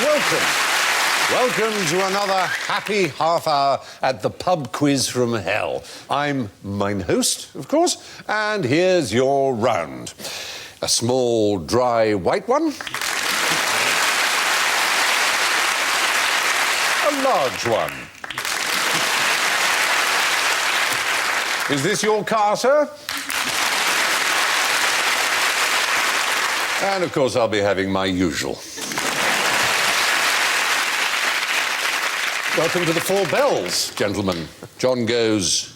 welcome. Welcome to another happy half hour at the pub quiz from hell. I'm mine host, of course, and here's your round. A small, dry, white one. A large one. Is this your car, sir? And, of course, I'll be having my usual. Welcome to the Four Bells, gentlemen. John goes.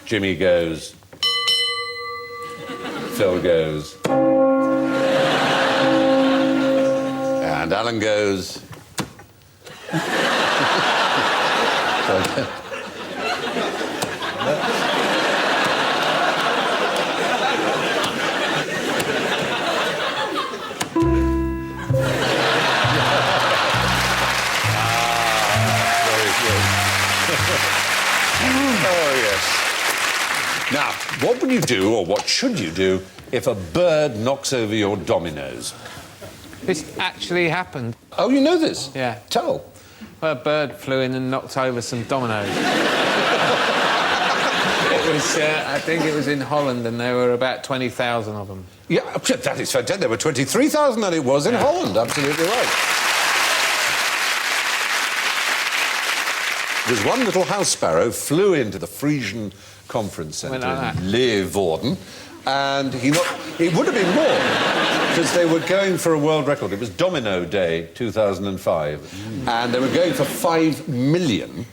Jimmy goes. Phil goes. And Alan goes. Oh, yes. Now, what would you do, or what should you do, if a bird knocks over your dominoes? This actually happened. Oh, you know this? Yeah. Tell. Well, a bird flew in and knocked over some dominoes. It was, I think it was in Holland, and there were about 20,000 of them. Yeah, that is fantastic. There were 23,000 and it was in Holland. Absolutely right. There's one little house sparrow flew into the Frisian Conference Centre in Leeuwarden, and it would have been more, because they were going for a world record. It was Domino Day 2005, and they were going for 5 million,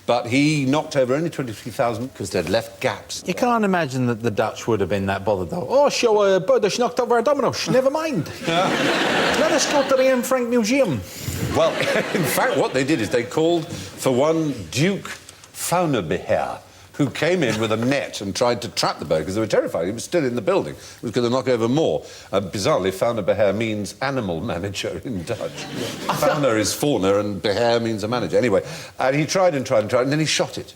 but he knocked over only 23,000 because they'd left gaps. You can't imagine that the Dutch would have been that bothered, though. Oh, show a bird that's knocked over a domino. Never mind. Let us go to the Anne Frank Museum. Well, in fact, what they did is they called for one Duke Faunabeheer, who came in with a net and tried to trap the bird because they were terrified. He was still in the building. He was going to knock over more. Bizarrely, Faunabeheer means animal manager in Dutch. Fauna is fauna and beheer means a manager. Anyway, and he tried and tried and tried, and then he shot it.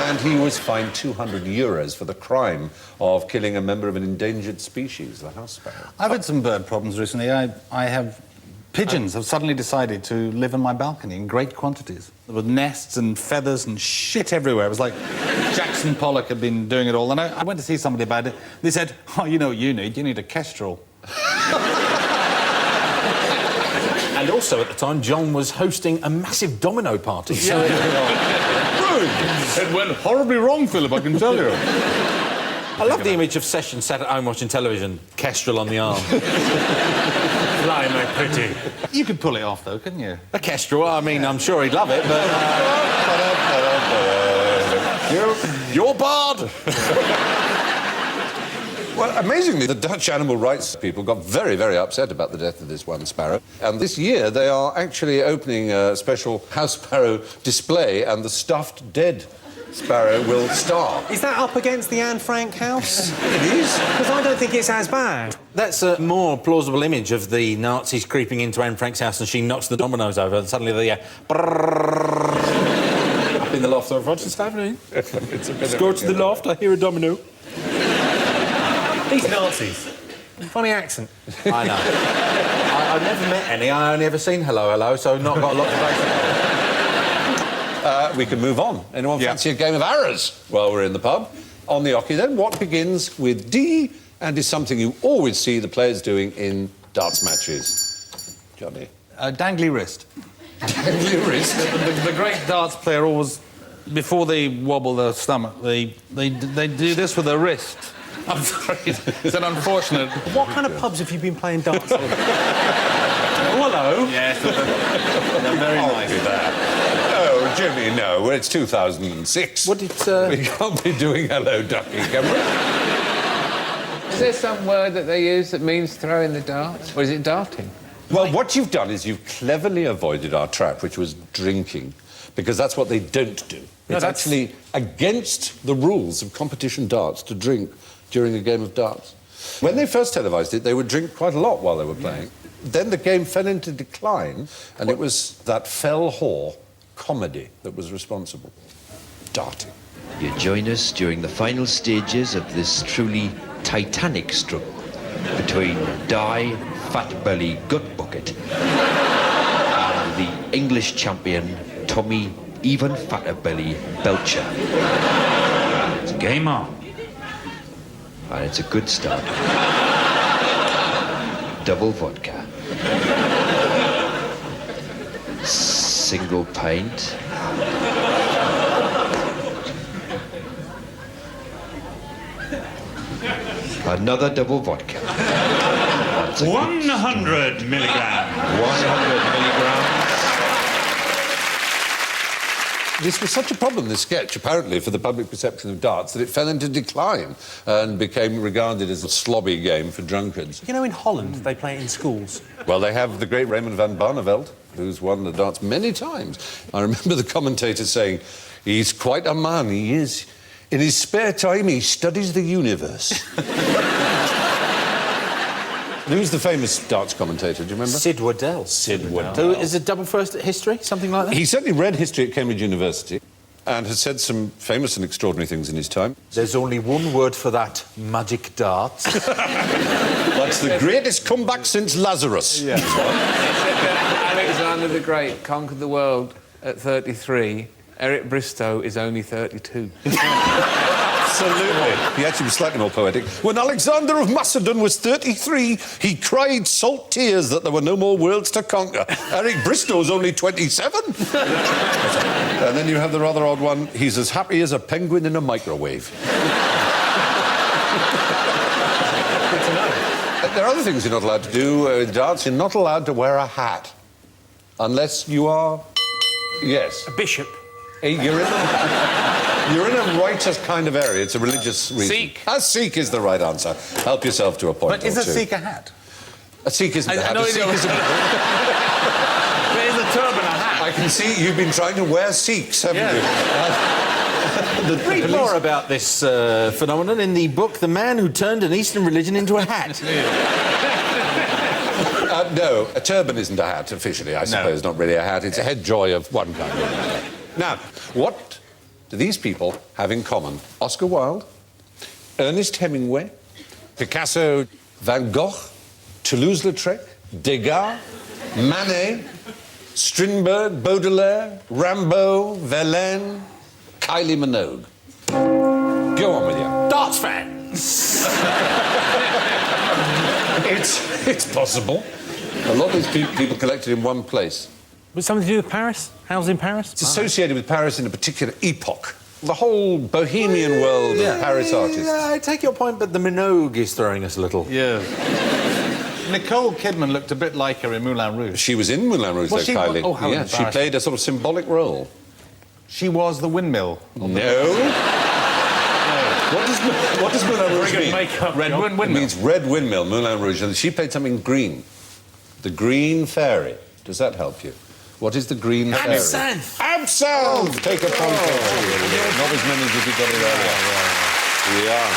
And he was fined €200 for the crime of killing a member of an endangered species, the house sparrow. I've had some bird problems recently. I have... Pigeons have suddenly decided to live on my balcony in great quantities. There were nests and feathers and shit everywhere. It was like Jackson Pollock had been doing it all. And I went to see somebody about it. They said, oh, you know what you need? You need a kestrel. And also, at the time, John was hosting a massive domino party. Yeah. It went horribly wrong, Philip, I can tell you. I love the image of Session sat at home watching television, kestrel on the arm. Fly, my pretty. You could pull it off, though, couldn't you? A kestrel, I mean, I'm sure he'd love it, but... You're barred! Well, amazingly, the Dutch animal rights people got very, very upset about the death of this one sparrow. And this year, they are actually opening a special house sparrow display, and the stuffed dead sparrow will star. Is that up against the Anne Frank house? It is. Because I don't think it's as bad. That's a more plausible image of the Nazis creeping into Anne Frank's house and she knocks the dominoes over and suddenly they... Up in the loft of Roger's happening. Go to the loft, I hear a domino. These Nazis. Funny accent. I know. I've never met any. I only ever seen Hello, Hello, so not got a lot to base it on. We can move on. Anyone fancy a game of arrows while we're in the pub? On the hockey, then, what begins with D and is something you always see the players doing in darts matches? Johnny? Dangly wrist. Dangly wrist? The great darts player always, before they wobble their stomach, they do this with their wrist. I'm sorry, it's an unfortunate... What kind of pubs have you been playing darts in? Oh, hello. Yes, they're very nice. Do that. Oh, Jimmy, no, it's 2006. What did... We can't be doing hello ducking, can we? Is there some word that they use that means throwing the darts? Or is it darting? Well, what you've done is you've cleverly avoided our trap, which was drinking, because that's what they don't do. No, it's actually against the rules of competition darts to drink during a game of darts. When they first televised it, they would drink quite a lot while they were playing. Then the game fell into decline, and it was that fell whore comedy that was responsible. Darting. You join us during the final stages of this truly titanic struggle between Di, Fat Belly Gut Bucket, and the English champion, Tommy Even Fatter Belly Belcher. It's game on. And it's a good start. Double vodka. Single pint. Another double vodka. That's a 100 milligrams. 100 milligrams. This was such a problem, this sketch, apparently, for the public perception of darts, that it fell into decline and became regarded as a slobby game for drunkards. You know, in Holland, they play it in schools. Well, they have the great Raymond van Barneveld, who's won the darts many times. I remember the commentator saying, he's quite a man, he is. In his spare time, he studies the universe. Who's the famous darts commentator, do you remember? Sid Waddell. Sid Waddell. Who is a double first at history, something like that? He certainly read history at Cambridge University and has said some famous and extraordinary things in his time. There's only one word for that, magic darts. That's the greatest comeback since Lazarus. He said that Alexander the Great conquered the world at 33. Eric Bristow is only 32. Absolutely. He actually was slightly more poetic. When Alexander of Macedon was 33, he cried salt tears that there were no more worlds to conquer. Eric Bristow's only 27. And then you have the rather odd one, he's as happy as a penguin in a microwave. There are other things you're not allowed to do with darts. You're not allowed to wear a hat. Unless you are... Yes. A bishop. You're in a righteous kind of area. It's a religious reason. Sikh. A Sikh is the right answer. Help yourself to a point. But is or a two. Sikh a hat? A Sikh isn't a hat. know A Sikh is a... There's a turban, a hat. I can see you've been trying to wear Sikhs, haven't you? Read more about this phenomenon in the book The Man Who Turned an Eastern Religion into a Hat. No, a turban isn't a hat officially, I suppose. Not really a hat. It's a head joy of one kind. Now, what do these people have in common? Oscar Wilde, Ernest Hemingway, Picasso, Van Gogh, Toulouse-Lautrec, Degas, Manet, Strindberg, Baudelaire, Rimbaud, Verlaine, Kylie Minogue. Go on with you. Darts fans! It's possible. A lot of these people collected in one place. Was something to do with Paris? House in Paris? It's associated with Paris in a particular epoch. The whole bohemian world of Paris artists. Yeah, I take your point, but the Minogue is throwing us a little. Yeah. Nicole Kidman looked a bit like her in Moulin Rouge. She was in Moulin Rouge, Was though, she? Kylie. Oh, how yeah, she embarrassing. played a sort of symbolic role. She was the windmill. No. What does Moulin Rouge mean? makeup. Red job. It windmill. means red windmill, Moulin Rouge, and she played something green. The Green Fairy. Does that help you? What is the Green Fairy? Absinthe. Absinthe! Take a point. Not as many as if you got it earlier. Yeah.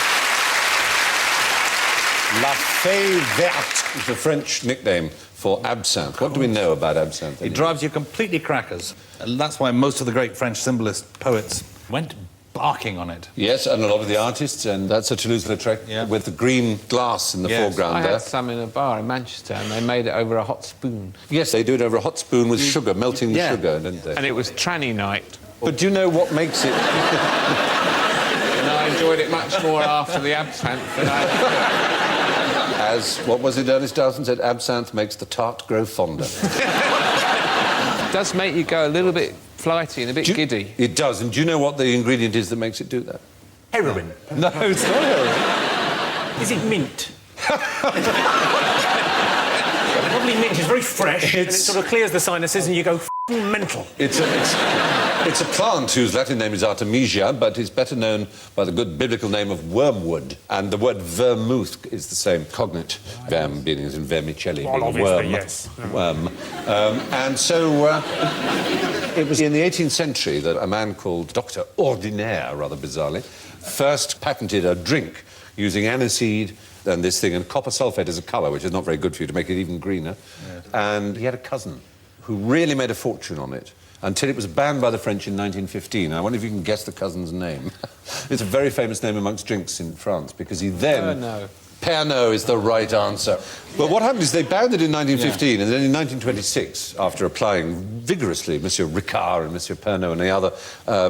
La Fée Verte is the French nickname for absinthe. What do we know about absinthe? It drives you completely crackers. And that's why most of the great French symbolist poets went barking on it. Yes, and a lot of the artists, and that's a Toulouse-Lautrec with the green glass in the Yes. foreground I there. had some in a bar in Manchester, and they made it over a hot spoon. Yes, they do it over a hot spoon with sugar, melting the Yeah. sugar, didn't they? And it was tranny night. But do you know what makes it... And I enjoyed it much more after the absinthe than I... As, what was it Ernest Dowson said? Absinthe makes the tart grow fonder. It does make you go a little bit flighty and a bit giddy. It does, and do you know what the ingredient is that makes it do that? Heroin. No, it's not heroin. Is it mint? Probably mint is very fresh and it sort of clears the sinuses and you go f***ing mental. It's a plant whose Latin name is Artemisia, but is better known by the good biblical name of wormwood. And the word vermouth is the same cognate, verm being as in vermicelli, Well, being obviously, worm. yes. Worm. And so it was in the 18th century that a man called Dr. Ordinaire, rather bizarrely, first patented a drink using aniseed and this thing, and copper sulfate as a colour, which is not very good for you to make it even greener. Yes. And he had a cousin who really made a fortune on it until it was banned by the French in 1915. I wonder if you can guess the cousin's name. It's a very famous name amongst drinks in France, because he then... Oh, no. Pernod is the right answer. But what happened is they banned it in 1915, and then in 1926, after applying vigorously, Monsieur Ricard and Monsieur Pernod and the other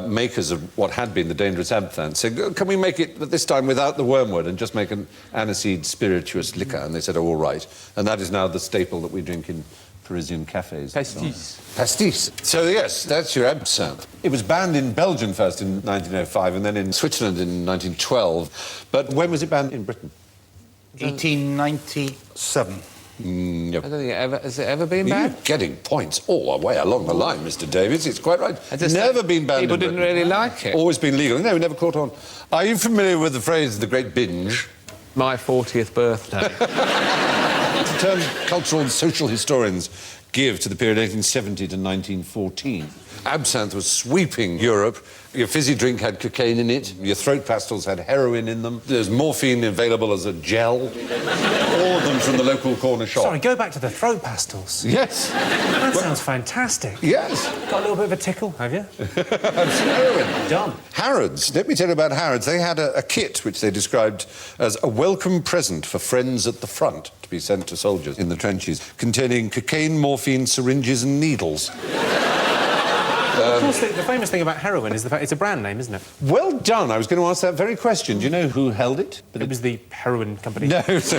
makers of what had been the dangerous absinthe said, can we make it this time without the wormwood and just make an aniseed spirituous liquor? And they said, oh, all right. And that is now the staple that we drink in Parisian cafes. Pastis. Pastis. So, yes, that's your absinthe. It was banned in Belgium first in 1905 and then in Switzerland in 1912. But when was it banned in Britain? 1897. I don't think has it ever been banned? You're getting points all the way along the line, Mr. Davies. It's quite right. Never been banned. People didn't really like it. Always been legal. No, never caught on. Are you familiar with the phrase "the great binge"? My 40th birthday. It's a term cultural and social historians give to the period 1870 to 1914. Absinthe was sweeping Europe. Your fizzy drink had cocaine in it. Your throat pastils had heroin in them. There's morphine available as a gel. All of them from the local corner shop. Sorry, go back to the throat pastils. Yes. That sounds fantastic. Yes. Got a little bit of a tickle, have you? Heroin. Done. Harrods. Let me tell you about Harrods. They had a kit which they described as a welcome present for friends at the front to be sent to soldiers in the trenches, containing cocaine, morphine, syringes and needles. Of course, the famous thing about heroin is the fact it's a brand name, isn't it? Well done. I was going to ask that very question. Do you know who held it? It was the heroin company. No, it was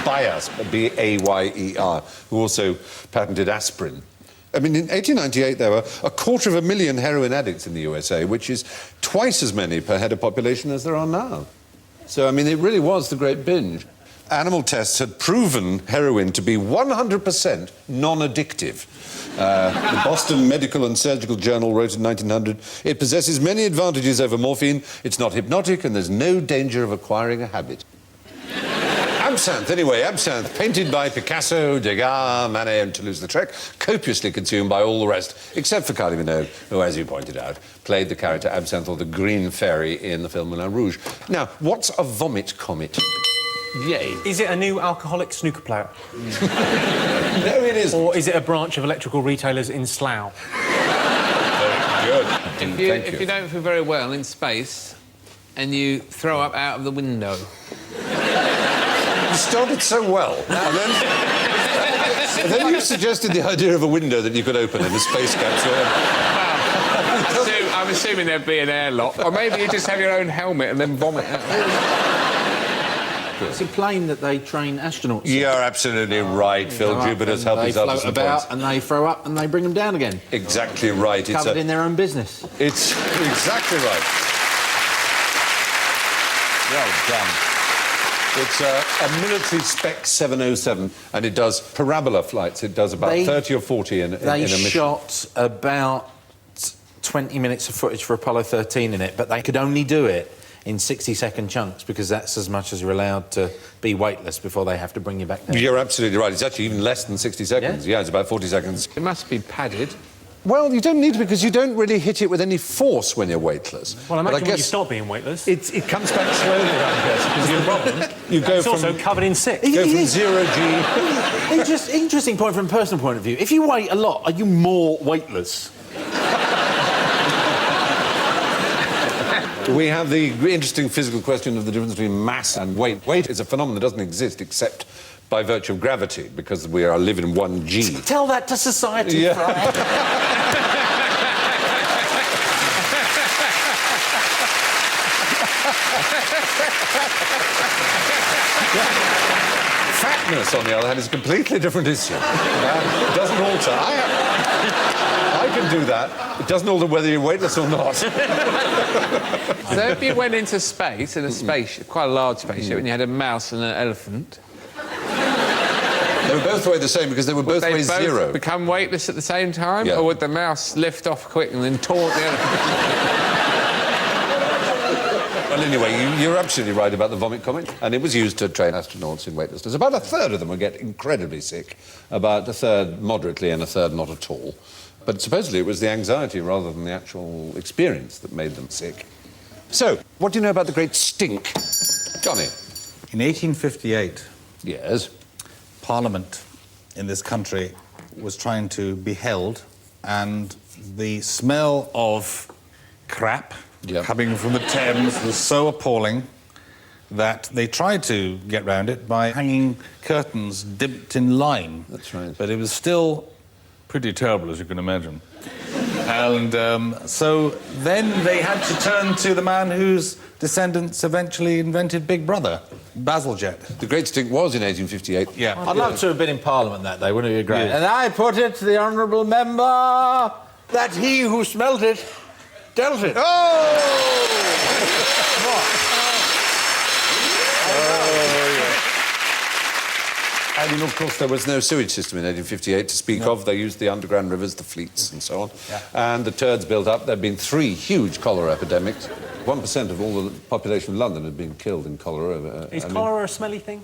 Bayer, B-A-Y-E-R, who also patented aspirin. I mean, in 1898, there were 250,000 heroin addicts in the USA, which is twice as many per head of population as there are now. So, I mean, it really was the great binge. Animal tests had proven heroin to be 100% non-addictive. The Boston Medical and Surgical Journal wrote in 1900, it possesses many advantages over morphine, it's not hypnotic, and there's no danger of acquiring a habit. Absinthe, anyway, absinthe, painted by Picasso, Degas, Manet and Toulouse-Lautrec, copiously consumed by all the rest, except for Kylie Minogue, who, as you pointed out, played the character Absinthe or the Green Fairy in the film Moulin Rouge. Now, what's a vomit comet? Yay. Is it a new alcoholic snooker player? No, it isn't. Or is it a branch of electrical retailers in Slough? Good. If you don't feel very well in space and you throw up out of the window. You started so well. And then you suggested the idea of a window that you could open in a space capsule. Well, I'm assuming there'd be an airlock. Or maybe you just have your own helmet and then vomit out. It's a plane that they train astronauts. You're absolutely right, Phil. Jupiter's helping us They float about and they throw up and they bring them down again. Exactly right. Covered in their own business. It's exactly right. Well done. It's a military spec 707, and it does parabola flights. It does about 30 or 40 in a mission. They shot about 20 minutes of footage for Apollo 13 in it, but they could only do it in 60-second chunks because that's as much as you're allowed to be weightless before they have to bring you back down. You're absolutely right. It's actually even less than 60 seconds. Yeah, it's about 40 seconds. It must be padded. Well, you don't need to because you don't really hit it with any force when you're weightless. Well, I imagine when you stop being weightless. It comes back slowly, I guess, because you're problem. You go it's from... also covered in sick. Go from 0G... Interesting point from a personal point of view. If you weight a lot, are you more weightless? We have the interesting physical question of the difference between mass and weight. Weight is a phenomenon that doesn't exist except by virtue of gravity, because we are live in 1G. Tell that to society, yeah. Fatness, on the other hand, is a completely different issue. It doesn't alter. I can do that. It doesn't alter whether you're weightless or not. So if you went into space, in a spaceship, quite a large spaceship, and you had a mouse and an elephant... They were both weigh the same because they were both weigh zero. Would they both become weightless at the same time? Yeah. Or would the mouse lift off quick and then taunt the elephant? Well, anyway, you're absolutely right about the vomit comet, and it was used to train astronauts in weightlessness. About a third of them would get incredibly sick, about a third moderately and a third not at all. But supposedly it was the anxiety rather than the actual experience that made them sick. So, what do you know about the great stink? Johnny? In 1858... Yes? Parliament in this country was trying to be held, and the smell of crap coming from the Thames was so appalling that they tried to get round it by hanging curtains dipped in lime. That's right. But it was still pretty terrible, as you can imagine. And so then they had to turn to the man whose descendants eventually invented Big Brother, Bazalgette. The Great Stink was in 1858. Yeah. I'd love to have been in Parliament that day, wouldn't it be great? Yeah. And I put it to the honourable member that he who smelt it dealt it. And of course, there was no sewage system in 1858 to speak of. They used the underground rivers, the fleets, and so on. Yeah. And the turds built up. There had been 3 huge cholera epidemics. 1% of all the population of London had been killed in cholera. Is cholera a smelly thing?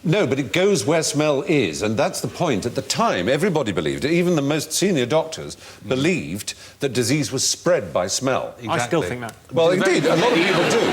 No, but it goes where smell is, and that's the point. At the time, everybody believed it. Even the most senior doctors believed that disease was spread by smell. I still think that. Well, indeed, a lot of people do.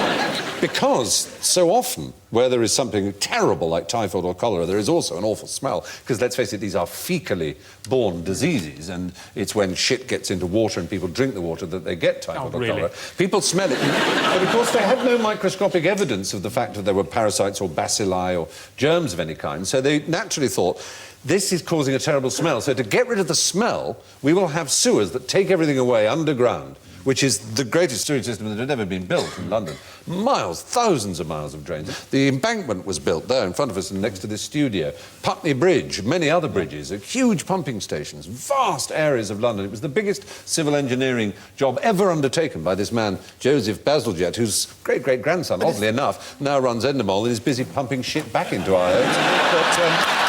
Because so often, where there is something terrible like typhoid or cholera, there is also an awful smell. Because let's face it, these are fecally born diseases, and it's when shit gets into water and people drink the water that they get typhoid or cholera. People smell it. But of course, they had no microscopic evidence of the fact that there were parasites or bacilli or germs of any kind. So they naturally thought, this is causing a terrible smell. So to get rid of the smell, we will have sewers that take everything away underground, which is the greatest sewage system that had ever been built in London. Miles, thousands of miles of drains. The embankment was built there in front of us and next to this studio. Putney Bridge, many other bridges, huge pumping stations, vast areas of London. It was the biggest civil engineering job ever undertaken by this man, Joseph Bazalgette, whose great-great-grandson, oddly enough, now runs Endemol and is busy pumping shit back into our homes. But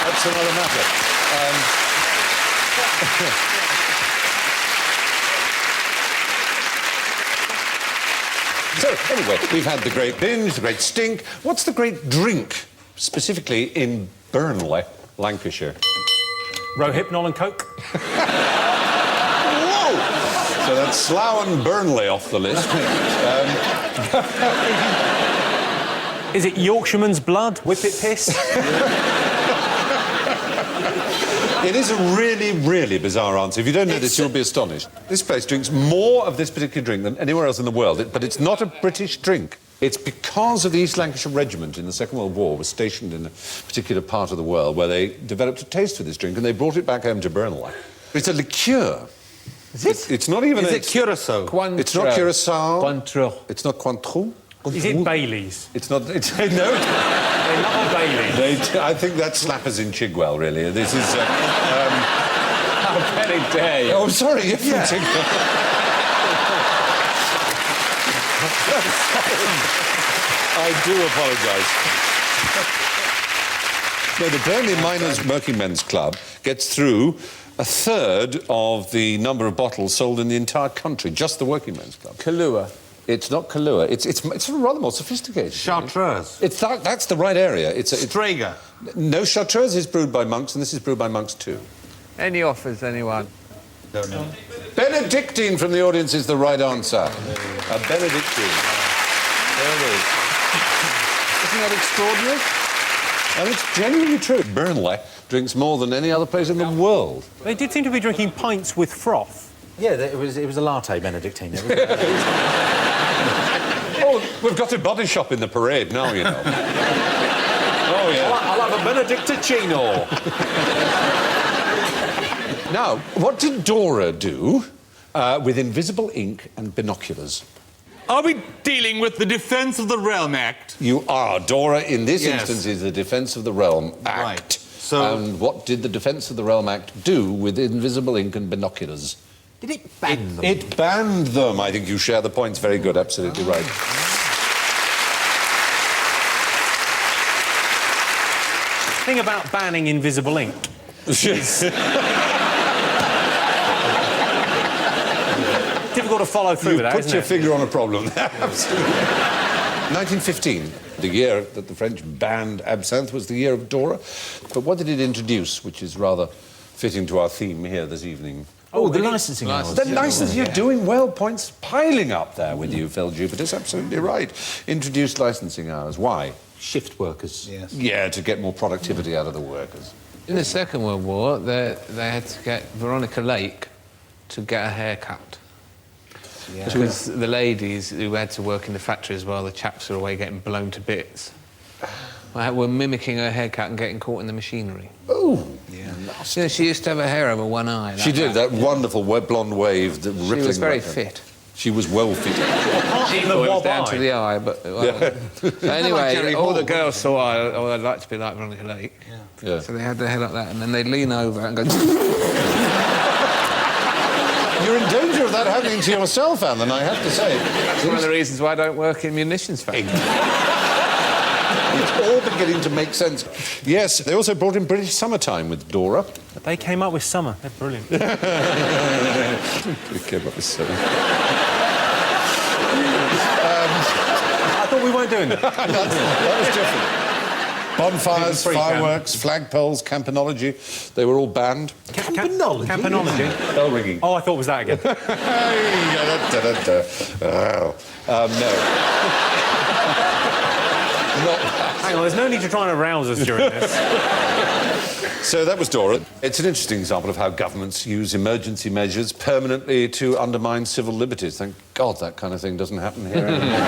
that's another matter. So, anyway, we've had the Great Binge, the Great Stink. What's the Great Drink, specifically in Burnley, Lancashire? Rohypnol and Coke? Whoa! So that's Slough and Burnley off the list. Is it Yorkshireman's blood? Whippet piss? It is a really, really bizarre answer. If you don't know this, you'll be astonished. This place drinks more of this particular drink than anywhere else in the world, but it's not a British drink. It's because of the East Lancashire Regiment in the Second World War was stationed in a particular part of the world where they developed a taste for this drink and they brought it back home to Burnley. It's a liqueur. Is it? It's not even... Is it Curacao? Cointreau. It's not Curacao. Cointreau. It's not Cointreau. Is it Bailey's? It's not... It's, no. They're not Bailey's. I think that's slappers in Chigwell, really. This is... How very dare you? Oh, sorry, you're from Chigwell. I do apologise. No, the Burnley Miners Working Men's Club gets through a third of the number of bottles sold in the entire country, just the Working Men's Club. Kahlua. It's not Kahlua. It's rather more sophisticated. Chartreuse. That's the right area. Strega. No, Chartreuse is brewed by monks, and this is brewed by monks too. Any offers, anyone? Don't know. Benedictine from the audience is the right answer. A Benedictine. There it is. Isn't that extraordinary? And it's genuinely true. Burnley drinks more than any other place in the world. They did seem to be drinking pints with froth. Yeah, it was a latte Benedictine. It was, Oh, we've got a body shop in the parade now, you know. Oh, yeah. I'll have a Benedictino. Now, what did Dora do with invisible ink and binoculars? Are we dealing with the Defence of the Realm Act? You are. Dora, in this Yes. instance, is the Defence of the Realm Act. Right. So- And what did the Defence of the Realm Act do with invisible ink and binoculars? Did it ban them? It banned them. I think you share the points. Very good. Absolutely right. Thing about banning invisible ink. Difficult to follow through You with that, put isn't your it? finger on a problem there. Absolutely. 1915, the year that the French banned absinthe, was the year of Dora. But what did it introduce, which is rather fitting to our theme here this evening? Oh, the licensing hours. The license, you're doing well. Points piling up there with you, Phil Jupiter's absolutely right. Introduced licensing hours. Why? Shift workers. Yes. Yeah, to get more productivity out of the workers. In the Second World War, they had to get Veronica Lake to get her hair cut. Yeah. Because the ladies who had to work in the factories while the chaps were away getting blown to bits were mimicking her haircut and getting caught in the machinery. Oh, Yeah, she used to have her hair over one eye. she did, that wonderful blonde wave, the rippling. She was very back. fit. She was well fit. She thought it was down to the eye, but... So anyway, all the girls thought, oh, I'd like to be like Veronica Lake. Yeah. So they had their hair like that, and then they'd lean over and go... You're in danger of that happening to yourself, Alan, I have to say. That's one of the reasons why I don't work in munitions factories. It's all beginning to make sense. Yes, they also brought in British Summertime with Dora. They came up with summer. They're brilliant. They came up with summer. I thought we weren't doing that. That was different. Bonfires, fireworks, flagpoles, campanology, they were all banned. Campanology? Campanology. Bell ringing. Oh, I thought it was that again. No. Hang on, there's no need to try and arouse us during this. So that was Dora. It's an interesting example of how governments use emergency measures permanently to undermine civil liberties. Thank God that kind of thing doesn't happen here anymore.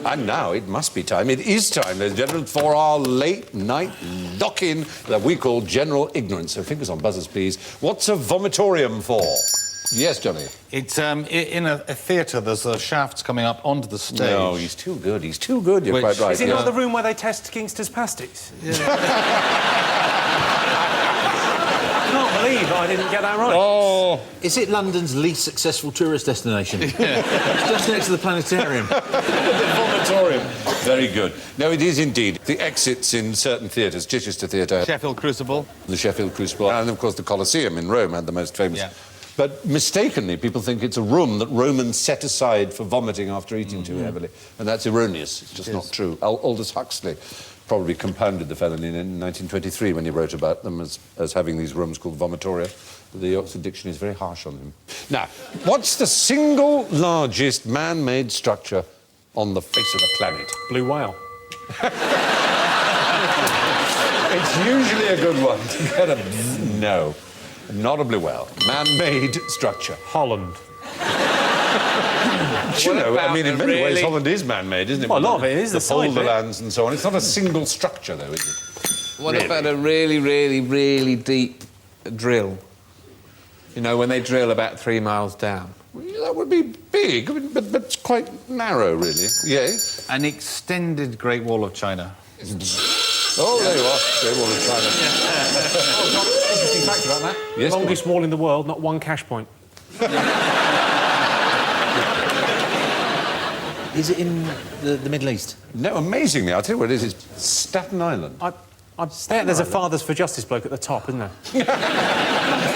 And now it must be time, it is time, ladies and gentlemen, for our late night lock-in that we call general ignorance. So fingers on buzzers, please. What's a vomitorium for? Yes, Johnny. It's in a theatre. There's shafts coming up onto the stage. No, he's too good. He's too good. You're quite right. Is it not the room where they test Kingster's pasties? I can't believe I didn't get that right. Oh, Is it London's least successful tourist destination? It's just next to the planetarium. the vomitorium. Very good. No, it is indeed. The exits in certain theatres, Chichester Theatre, Sheffield Crucible. the Sheffield Crucible, and of course the Colosseum in Rome had the most famous. Yeah. But mistakenly, people think it's a room that Romans set aside for vomiting after eating too heavily, and that's erroneous. It's just not true. Aldous Huxley probably compounded the felony in 1923 when he wrote about them as having these rooms called vomitoria. The Oxford Dictionary is very harsh on him. Now, what's the single largest man-made structure on the face of the planet? Blue whale. It's usually a good one to get a... No, not a blue whale. Man-made structure. Holland. You know, I mean, in many ways, really- Holland is man-made, isn't it? Well, a lot of it is, The the side bit. polderlands and so on. It's not a single structure, though, is it? What about a really, really, really deep drill? You know, when they drill about 3 miles down. Well, that would be big, but it's quite narrow, really. Yeah. An extended Great Wall of China. Oh, there you are. Great Wall of China. Interesting fact about that. Yes, go Longest wall in the world, not one cash point. Is it in the Middle East? No, amazingly, I'll tell you what it is. It's Staten Island. I bet there's a Fathers for Justice bloke at the top, isn't there?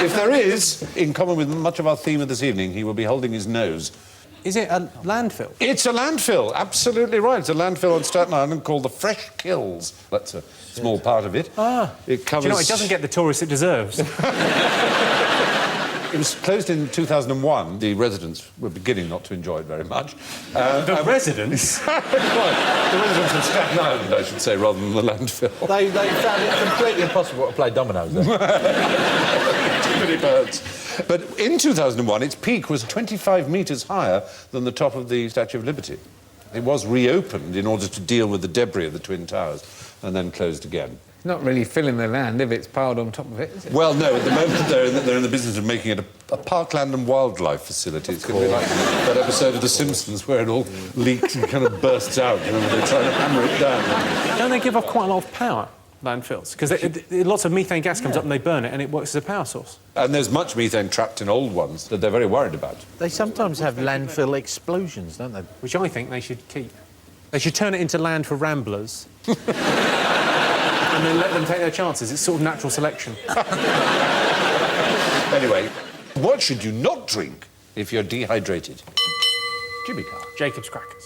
If there is, in common with much of our theme of this evening, he will be holding his nose. Is it a landfill? It's a landfill, absolutely right. It's a landfill on Staten Island called the Fresh Kills. That's a small part of it. It covers... Do you know, it doesn't get the tourists it deserves. It was closed in 2001. The residents were beginning not to enjoy it very much. The residents? Right. The residents of Staten Island, I should say, rather than the landfill. They found it completely impossible to play dominoes there. Too many birds. But in 2001, its peak was 25 metres higher than the top of the Statue of Liberty. It was reopened in order to deal with the debris of the Twin Towers and then closed again. It's not really filling the land if it's piled on top of it, is it? Well, no, at the moment they're in the business of making it a parkland and wildlife facility. It's going to be like that episode of The Simpsons where it all leaks and kind of bursts out. Remember, they're trying to hammer it down. Don't they give off quite a lot of power, landfills? Because lots of methane gas comes up and they burn it and it works as a power source. And there's much methane trapped in old ones that they're very worried about. They sometimes have landfill explosions, don't they? Which I think they should keep. They should turn it into land for ramblers. And then let them take their chances. It's sort of natural selection. Anyway, what should you not drink if you're dehydrated? Jimmy Carr. Jacob's crackers.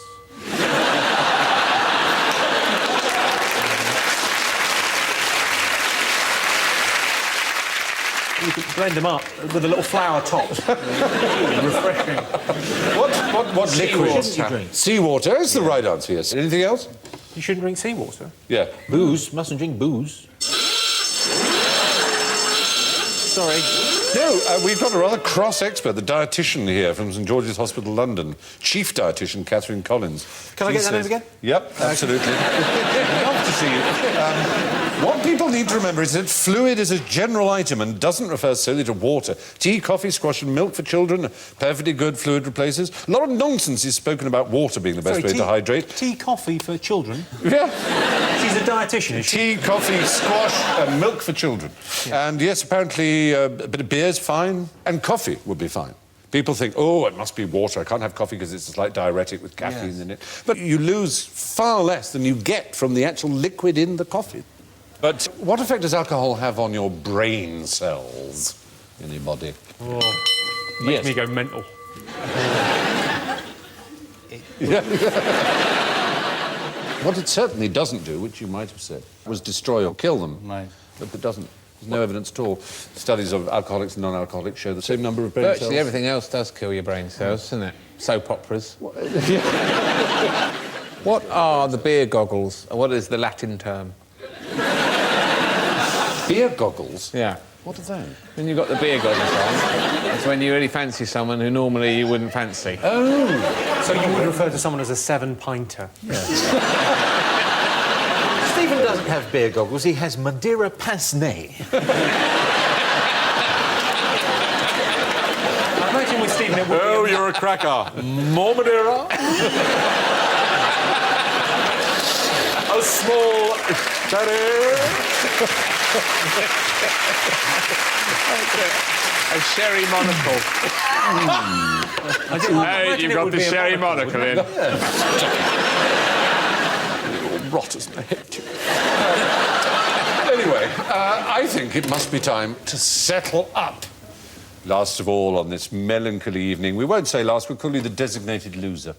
You could blend them up with a little flower top. Refreshing. What liquid? Shouldn't you drink? Seawater is the right answer, yes. Anything else? You shouldn't drink seawater. Yeah. Booze. Mustn't drink booze. Sorry. No, we've got a rather cross expert, the dietitian here from St George's Hospital, London, chief dietitian Catherine Collins. Can I get that name again? Yep, absolutely. Love to see you. What people need to remember is that fluid is a general item and doesn't refer solely to water. Tea, coffee, squash and milk for children are perfectly good fluid replacers. A lot of nonsense is spoken about water being the best way to hydrate. Tea, coffee for children? Yeah. She's a dietitian, is she? Tea, coffee, squash and milk for children. Yeah. And yes, apparently a bit of beer's fine and coffee would be fine. People think, oh, it must be water. I can't have coffee because it's a slight diuretic with caffeine in it. But you lose far less than you get from the actual liquid in the coffee. But what effect does alcohol have on your brain cells in your body? Oh, makes me go mental. What it certainly doesn't do, which you might have said, was destroy or kill them. Right. But it doesn't. There's no evidence at all. Studies of alcoholics and non-alcoholics show the same number of brain cells. Virtually everything else does kill your brain cells, doesn't it? Soap operas. What are the beer goggles? What is the Latin term? Beer goggles? Yeah. What are they? When you've got the beer goggles on, it's when you really fancy someone who normally you wouldn't fancy. Oh! So you would refer to someone as a 7-pinter? Yes. Stephen doesn't have beer goggles, he has Madeira pince-nez. I imagine with Stephen it would Oh, you're a cracker. More Madeira? A small cherry. A sherry monocle. Hey, you've got the sherry monocle in. Rot as I hate you. Anyway, I think it must be time to settle up. Last of all, on this melancholy evening, we won't say last, we'll call you the designated loser.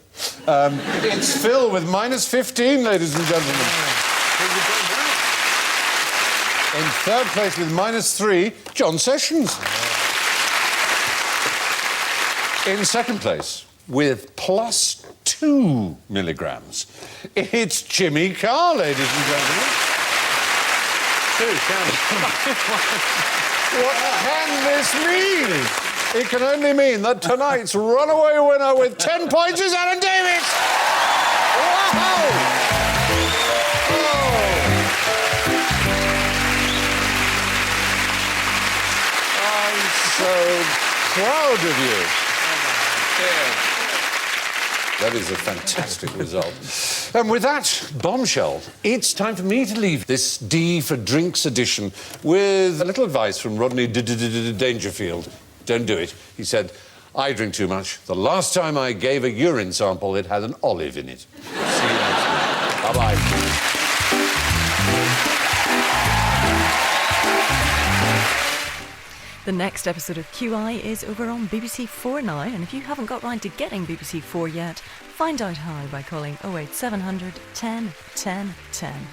It's Phil with -15, ladies and gentlemen. In third place with -3, John Sessions. In second place with +2 milligrams, it's Jimmy Carr, ladies and gentlemen. What can this mean? It can only mean that tonight's runaway winner with 10 points is Alan Davis. Wow! So proud of you. That is a fantastic result. And with that bombshell, it's time for me to leave this D for Drinks edition with a little advice from Rodney Dangerfield. Don't do it. He said, I drink too much. The last time I gave a urine sample, it had an olive in it. See you next week. Bye-bye. The next episode of QI is over on BBC 4 now, and if you haven't got round to getting BBC 4 yet, find out how by calling 08700 10 10 10.